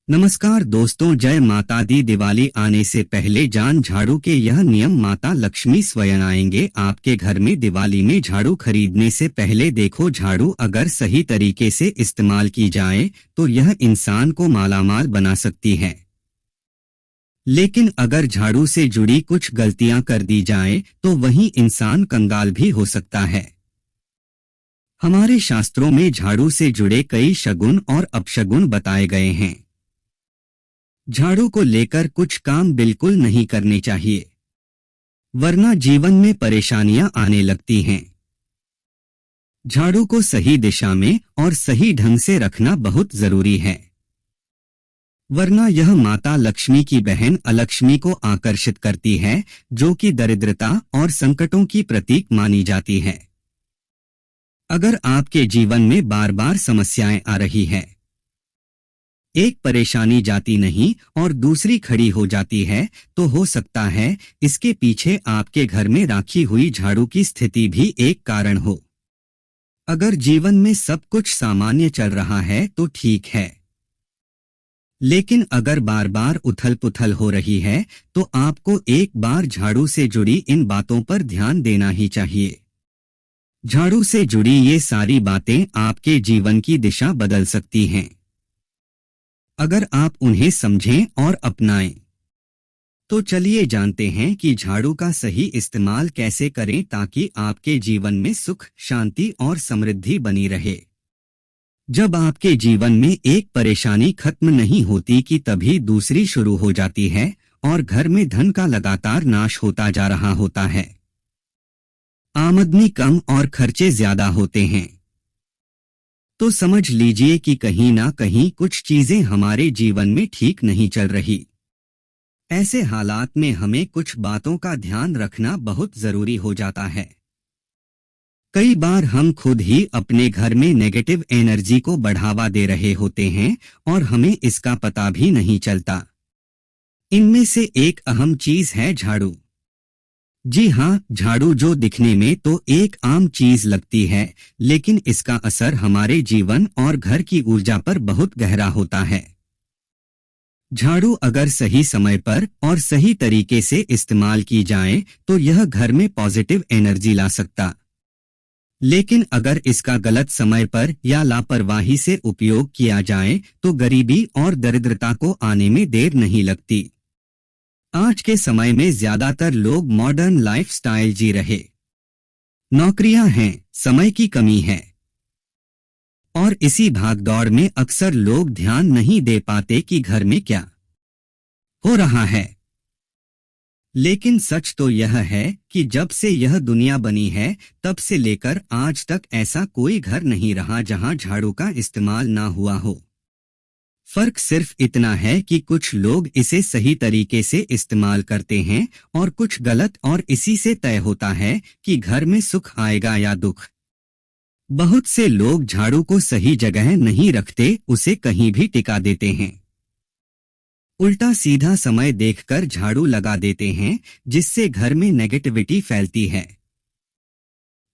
नमस्कार दोस्तों, जय माता दी। दिवाली आने से पहले जान झाड़ू के यह नियम, माता लक्ष्मी स्वयं आएंगे आपके घर में। दिवाली में झाड़ू खरीदने से पहले देखो, झाड़ू अगर सही तरीके से इस्तेमाल की जाए तो यह इंसान को मालामाल बना सकती है, लेकिन अगर झाड़ू से जुड़ी कुछ गलतियां कर दी जाए तो वही इंसान कंगाल भी हो सकता है। हमारे शास्त्रों में झाड़ू से जुड़े कई शगुन और अपशगुन बताए गए हैं। झाड़ू को लेकर कुछ काम बिल्कुल नहीं करने चाहिए, वरना जीवन में परेशानियां आने लगती हैं। झाड़ू को सही दिशा में और सही ढंग से रखना बहुत जरूरी है, वरना यह माता लक्ष्मी की बहन अलक्ष्मी को आकर्षित करती है, जो कि दरिद्रता और संकटों की प्रतीक मानी जाती है। अगर आपके जीवन में बार बार समस्याएं आ रही है, एक परेशानी जाती नहीं और दूसरी खड़ी हो जाती है, तो हो सकता है इसके पीछे आपके घर में राखी हुई झाड़ू की स्थिति भी एक कारण हो। अगर जीवन में सब कुछ सामान्य चल रहा है तो ठीक है, लेकिन अगर बार बार उथल पुथल हो रही है तो आपको एक बार झाड़ू से जुड़ी इन बातों पर ध्यान देना ही चाहिए। झाड़ू से जुड़ी ये सारी बातें आपके जीवन की दिशा बदल सकती हैं, अगर आप उन्हें समझें और अपनाएं। तो चलिए जानते हैं कि झाड़ू का सही इस्तेमाल कैसे करें ताकि आपके जीवन में सुख, शांति और समृद्धि बनी रहे। जब आपके जीवन में एक परेशानी खत्म नहीं होती कि तभी दूसरी शुरू हो जाती है और घर में धन का लगातार नाश होता जा रहा होता है। आमदनी कम और खर्चे ज्यादा होते हैं, तो समझ लीजिए कि कहीं ना कहीं कुछ चीजें हमारे जीवन में ठीक नहीं चल रही। ऐसे हालात में हमें कुछ बातों का ध्यान रखना बहुत जरूरी हो जाता है। कई बार हम खुद ही अपने घर में नेगेटिव एनर्जी को बढ़ावा दे रहे होते हैं और हमें इसका पता भी नहीं चलता। इनमें से एक अहम चीज है झाड़ू। जी हाँ, झाड़ू जो दिखने में तो एक आम चीज लगती है, लेकिन इसका असर हमारे जीवन और घर की ऊर्जा पर बहुत गहरा होता है। झाड़ू अगर सही समय पर और सही तरीके से इस्तेमाल की जाए तो यह घर में पॉजिटिव एनर्जी ला सकता, लेकिन अगर इसका गलत समय पर या लापरवाही से उपयोग किया जाए तो गरीबी और दरिद्रता को आने में देर नहीं लगती। आज के समय में ज्यादातर लोग मॉडर्न लाइफस्टाइल जी रहे। नौकरियां हैं, समय की कमी है, और इसी भागदौड़ में अक्सर लोग ध्यान नहीं दे पाते कि घर में क्या हो रहा है। लेकिन सच तो यह है कि जब से यह दुनिया बनी है तब से लेकर आज तक ऐसा कोई घर नहीं रहा जहां झाड़ू का इस्तेमाल ना हुआ हो। फर्क सिर्फ इतना है कि कुछ लोग इसे सही तरीके से इस्तेमाल करते हैं और कुछ गलत, और इसी से तय होता है कि घर में सुख आएगा या दुख। बहुत से लोग झाड़ू को सही जगह नहीं रखते, उसे कहीं भी टिका देते हैं। उल्टा सीधा समय देखकर झाड़ू लगा देते हैं, जिससे घर में नेगेटिविटी फैलती है।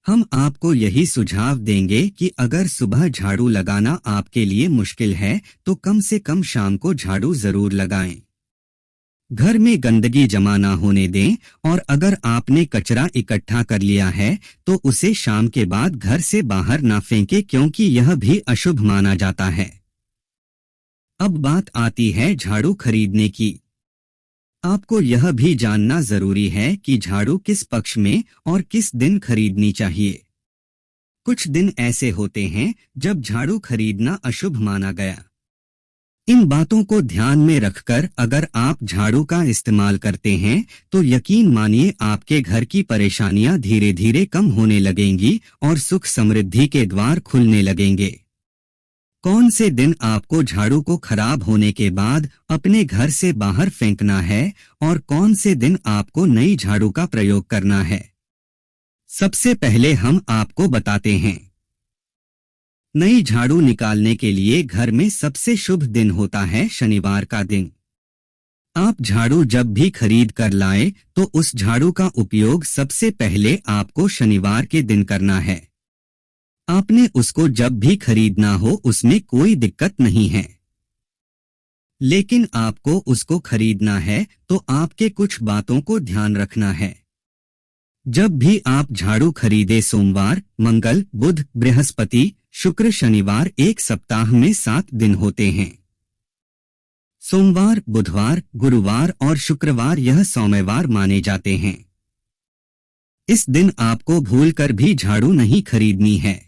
हम आपको यही सुझाव देंगे कि अगर सुबह झाड़ू लगाना आपके लिए मुश्किल है तो कम से कम शाम को झाड़ू जरूर लगाएं। घर में गंदगी जमा ना होने दें, और अगर आपने कचरा इकट्ठा कर लिया है तो उसे शाम के बाद घर से बाहर ना फेंकें, क्योंकि यह भी अशुभ माना जाता है। अब बात आती है झाड़ू खरीदने की। आपको यह भी जानना जरूरी है कि झाड़ू किस पक्ष में और किस दिन खरीदनी चाहिए। कुछ दिन ऐसे होते हैं जब झाड़ू खरीदना अशुभ माना गया। इन बातों को ध्यान में रखकर अगर आप झाड़ू का इस्तेमाल करते हैं तो यकीन मानिए आपके घर की परेशानियां धीरे धीरे कम होने लगेंगी और सुख समृद्धि के द्वार खुलने लगेंगे। कौन से दिन आपको झाड़ू को खराब होने के बाद अपने घर से बाहर फेंकना है और कौन से दिन आपको नई झाड़ू का प्रयोग करना है, सबसे पहले हम आपको बताते हैं। नई झाड़ू निकालने के लिए घर में सबसे शुभ दिन होता है शनिवार का दिन। आप झाड़ू जब भी खरीद कर लाएं तो उस झाड़ू का उपयोग सबसे पहले आपको शनिवार के दिन करना है। आपने उसको जब भी खरीदना हो उसमें कोई दिक्कत नहीं है। लेकिन आपको उसको खरीदना है तो आपके कुछ बातों को ध्यान रखना है। जब भी आप झाड़ू खरीदे, सोमवार, मंगल, बुध, बृहस्पति, शुक्र, शनिवार, एक सप्ताह में 7 दिन होते हैं। सोमवार, बुधवार, गुरुवार और शुक्रवार यह सौम्यवार माने जाते हैं। इस दिन आपको भूलकर भी झाड़ू नहीं खरीदनी है।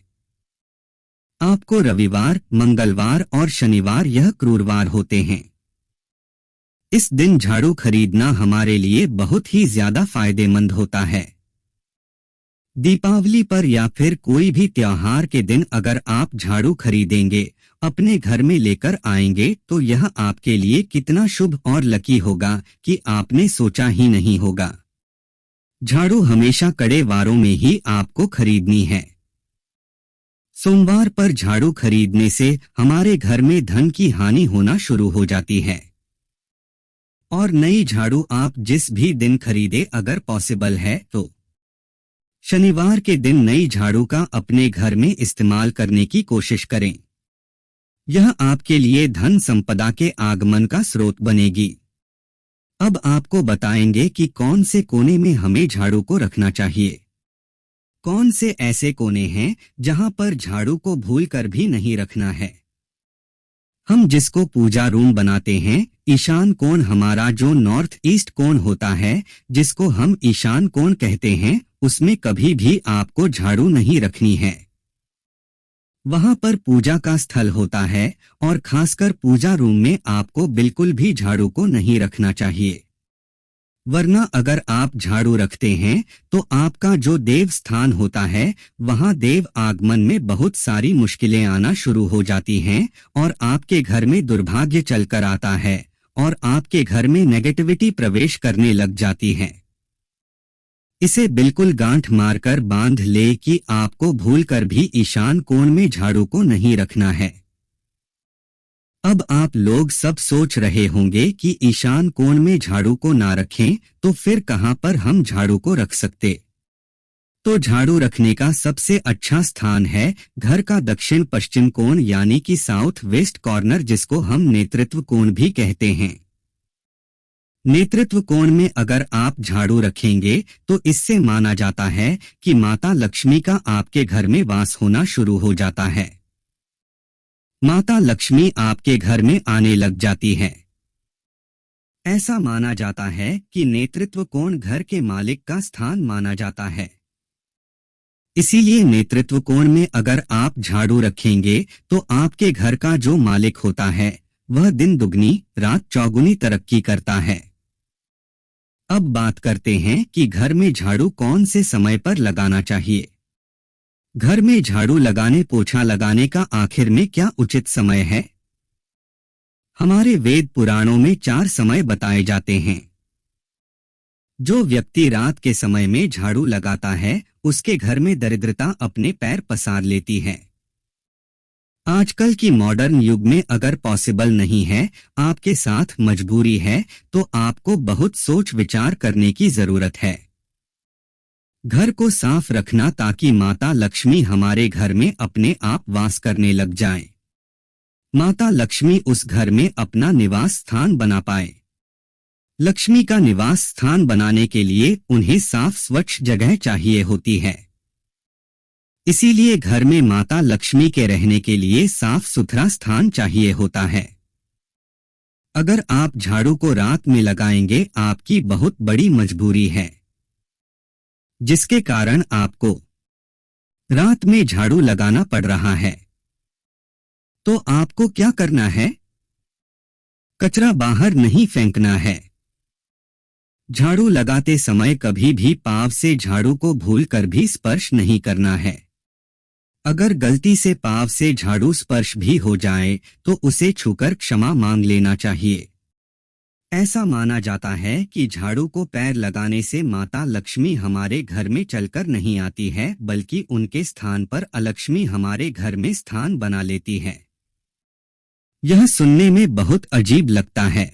आपको रविवार, मंगलवार और शनिवार यह क्रूरवार होते हैं। इस दिन झाड़ू खरीदना हमारे लिए बहुत ही ज्यादा फायदेमंद होता है। दीपावली पर या फिर कोई भी त्योहार के दिन अगर आप झाड़ू खरीदेंगे, अपने घर में लेकर आएंगे तो यह आपके लिए कितना शुभ और लकी होगा कि आपने सोचा ही नहीं होगा। झाड़ू हमेशा कड़े वारों में ही आपको खरीदनी है। सोमवार पर झाड़ू खरीदने से हमारे घर में धन की हानि होना शुरू हो जाती है। और नई झाड़ू आप जिस भी दिन खरीदे, अगर पॉसिबल है तो शनिवार के दिन नई झाड़ू का अपने घर में इस्तेमाल करने की कोशिश करें। यह आपके लिए धन संपदा के आगमन का स्रोत बनेगी। अब आपको बताएंगे कि कौन से कोने में हमें झाड़ू को रखना चाहिए। कौन से ऐसे कोने हैं जहां पर झाड़ू को भूलकर भी नहीं रखना है। हम जिसको पूजा रूम बनाते हैं, ईशान कोण हमारा जो नॉर्थ ईस्ट कोण होता है, जिसको हम ईशान कोण कहते हैं, उसमें कभी भी आपको झाड़ू नहीं रखनी है। वहां पर पूजा का स्थल होता है और खासकर पूजा रूम में आपको बिल्कुल भी झाड़ू को नहीं रखना चाहिए। वरना अगर आप झाड़ू रखते हैं तो आपका जो देव स्थान होता है, वहां देव आगमन में बहुत सारी मुश्किलें आना शुरू हो जाती हैं और आपके घर में दुर्भाग्य चलकर आता है और आपके घर में नेगेटिविटी प्रवेश करने लग जाती है। इसे बिल्कुल गांठ मारकर बांध ले कि आपको भूलकर भी ईशान कोण में झाड़ू को नहीं रखना है। अब आप लोग सब सोच रहे होंगे कि ईशान कोण में झाड़ू को ना रखें तो फिर कहां पर हम झाड़ू को रख सकते। तो झाड़ू रखने का सबसे अच्छा स्थान है घर का दक्षिण पश्चिम कोण, यानी कि साउथ वेस्ट कॉर्नर, जिसको हम नेतृत्व कोण भी कहते हैं। नेतृत्व कोण में अगर आप झाड़ू रखेंगे तो इससे माना जाता है कि माता लक्ष्मी का आपके घर में वास होना शुरू हो जाता है। माता लक्ष्मी आपके घर में आने लग जाती है। ऐसा माना जाता है कि नेतृत्व कोण घर के मालिक का स्थान माना जाता है। इसीलिए नेतृत्व कोण में अगर आप झाड़ू रखेंगे तो आपके घर का जो मालिक होता है वह दिन दुगनी रात चौगुनी तरक्की करता है। अब बात करते हैं कि घर में झाड़ू कौन से समय पर लगाना चाहिए। घर में झाड़ू लगाने, पोछा लगाने का आखिर में क्या उचित समय है? हमारे वेद पुराणों में 4 समय बताए जाते हैं। जो व्यक्ति रात के समय में झाड़ू लगाता है उसके घर में दरिद्रता अपने पैर पसार लेती है। आजकल की मॉडर्न युग में अगर पॉसिबल नहीं है, आपके साथ मजबूरी है, तो आपको बहुत सोच विचार करने की जरूरत है। घर को साफ रखना ताकि माता लक्ष्मी हमारे घर में अपने आप वास करने लग जाएं। माता लक्ष्मी उस घर में अपना निवास स्थान बना पाए। लक्ष्मी का निवास स्थान बनाने के लिए उन्हें साफ स्वच्छ जगह चाहिए होती है। इसीलिए घर में माता लक्ष्मी के रहने के लिए साफ सुथरा स्थान चाहिए होता है। अगर आप झाड़ू को रात में लगाएंगे, आपकी बहुत बड़ी मजबूरी है, जिसके कारण आपको रात में झाड़ू लगाना पड़ रहा है। तो आपको क्या करना है? कचरा बाहर नहीं फेंकना है। झाड़ू लगाते समय कभी भी पाँव से झाड़ू को भूलकर भी स्पर्श नहीं करना है। अगर गलती से पाँव से झाड़ू स्पर्श भी हो जाए तो उसे छूकर क्षमा मांग लेना चाहिए। ऐसा माना जाता है कि झाड़ू को पैर लगाने से माता लक्ष्मी हमारे घर में चलकर नहीं आती है, बल्कि उनके स्थान पर अलक्ष्मी हमारे घर में स्थान बना लेती है। यह सुनने में बहुत अजीब लगता है,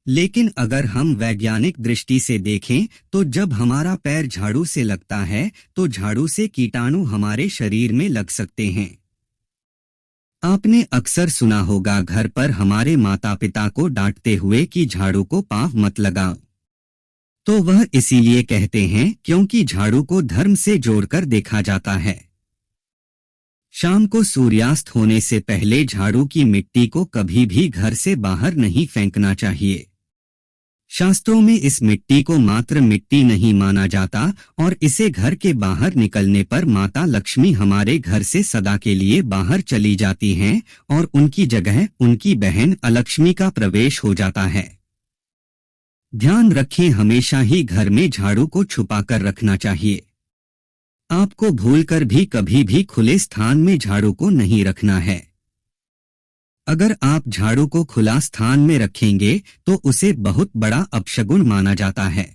लेकिन अगर हम वैज्ञानिक दृष्टि से देखें तो जब हमारा पैर झाड़ू से लगता है तो झाड़ू से कीटाणु हमारे शरीर में लग सकते हैं। आपने अक्सर सुना होगा घर पर हमारे माता पिता को डांटते हुए कि झाड़ू को पाँव मत लगाओ। तो वह इसीलिए कहते हैं क्योंकि झाड़ू को धर्म से जोड़कर देखा जाता है। शाम को सूर्यास्त होने से पहले झाड़ू की मिट्टी को कभी भी घर से बाहर नहीं फेंकना चाहिए। शास्त्रों में इस मिट्टी को मात्र मिट्टी नहीं माना जाता और इसे घर के बाहर निकलने पर माता लक्ष्मी हमारे घर से सदा के लिए बाहर चली जाती हैं और उनकी जगह उनकी बहन अलक्ष्मी का प्रवेश हो जाता है। ध्यान रखें, हमेशा ही घर में झाड़ू को छुपा कर रखना चाहिए। आपको भूलकर भी कभी भी खुले स्थान में झाड़ू को नहीं रखना है। अगर आप झाड़ू को खुला स्थान में रखेंगे तो उसे बहुत बड़ा अपशगुन माना जाता है।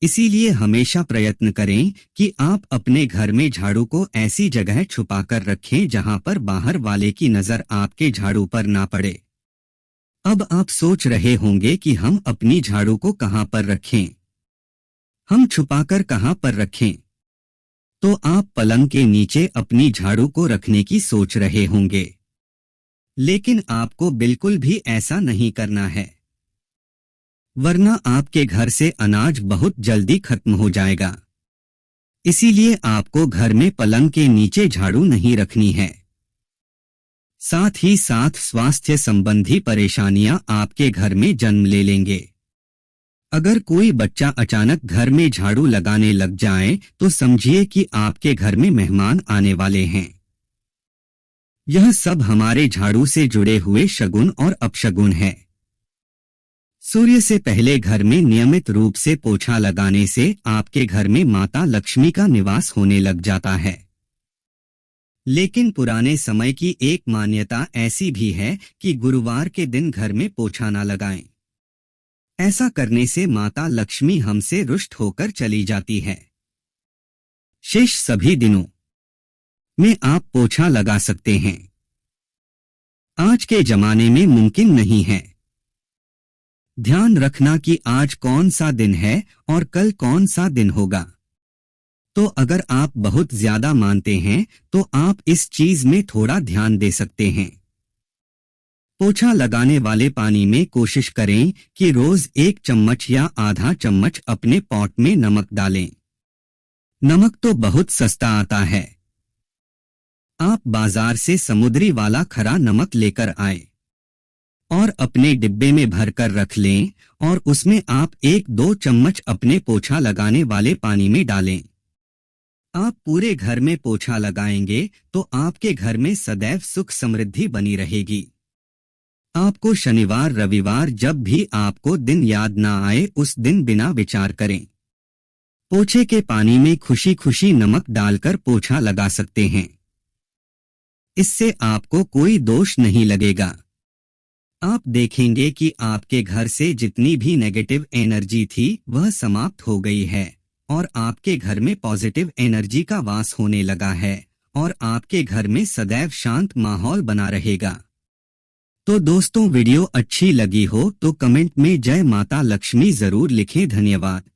इसीलिए हमेशा प्रयत्न करें कि आप अपने घर में झाड़ू को ऐसी जगह छुपाकर रखें जहां पर बाहर वाले की नजर आपके झाड़ू पर ना पड़े। अब आप सोच रहे होंगे कि हम अपनी झाड़ू को कहां पर रखें, हम छुपाकर कहां पर रखें। तो आप पलंग के नीचे अपनी झाड़ू को रखने की सोच रहे होंगे, लेकिन आपको बिल्कुल भी ऐसा नहीं करना है, वरना आपके घर से अनाज बहुत जल्दी खत्म हो जाएगा। इसीलिए आपको घर में पलंग के नीचे झाड़ू नहीं रखनी है। साथ ही साथ स्वास्थ्य संबंधी परेशानियां आपके घर में जन्म ले लेंगे। अगर कोई बच्चा अचानक घर में झाड़ू लगाने लग जाए तो समझिए कि आपके घर में मेहमान आने वाले हैं। यह सब हमारे झाड़ू से जुड़े हुए शगुन और अपशगुन है। सूर्य से पहले घर में नियमित रूप से पोछा लगाने से आपके घर में माता लक्ष्मी का निवास होने लग जाता है। लेकिन पुराने समय की एक मान्यता ऐसी भी है कि गुरुवार के दिन घर में पोछा न लगाएं। ऐसा करने से माता लक्ष्मी हमसे रुष्ट होकर चली जाती है। शेष सभी दिनों में आप पोछा लगा सकते हैं। आज के जमाने में मुमकिन नहीं है। ध्यान रखना कि आज कौन सा दिन है और कल कौन सा दिन होगा। तो अगर आप बहुत ज्यादा मानते हैं तो आप इस चीज में थोड़ा ध्यान दे सकते हैं। पोछा लगाने वाले पानी में कोशिश करें कि रोज 1 चम्मच या आधा चम्मच अपने पॉट में नमक डालें। नमक तो बहुत सस्ता आता है। आप बाजार से समुद्री वाला खरा नमक लेकर आए और अपने डिब्बे में भरकर रख लें और उसमें आप 1-2 चम्मच अपने पोछा लगाने वाले पानी में डालें। आप पूरे घर में पोछा लगाएंगे तो आपके घर में सदैव सुख समृद्धि बनी रहेगी। आपको शनिवार रविवार जब भी आपको दिन याद ना आए उस दिन बिना विचार करें पोछे के पानी में खुशी खुशी नमक डालकर पोछा लगा सकते हैं। इससे आपको कोई दोष नहीं लगेगा। आप देखेंगे कि आपके घर से जितनी भी नेगेटिव एनर्जी थी वह समाप्त हो गई है और आपके घर में पॉजिटिव एनर्जी का वास होने लगा है और आपके घर में सदैव शांत माहौल बना रहेगा। तो दोस्तों, वीडियो अच्छी लगी हो तो कमेंट में जय माता लक्ष्मी जरूर लिखें। धन्यवाद।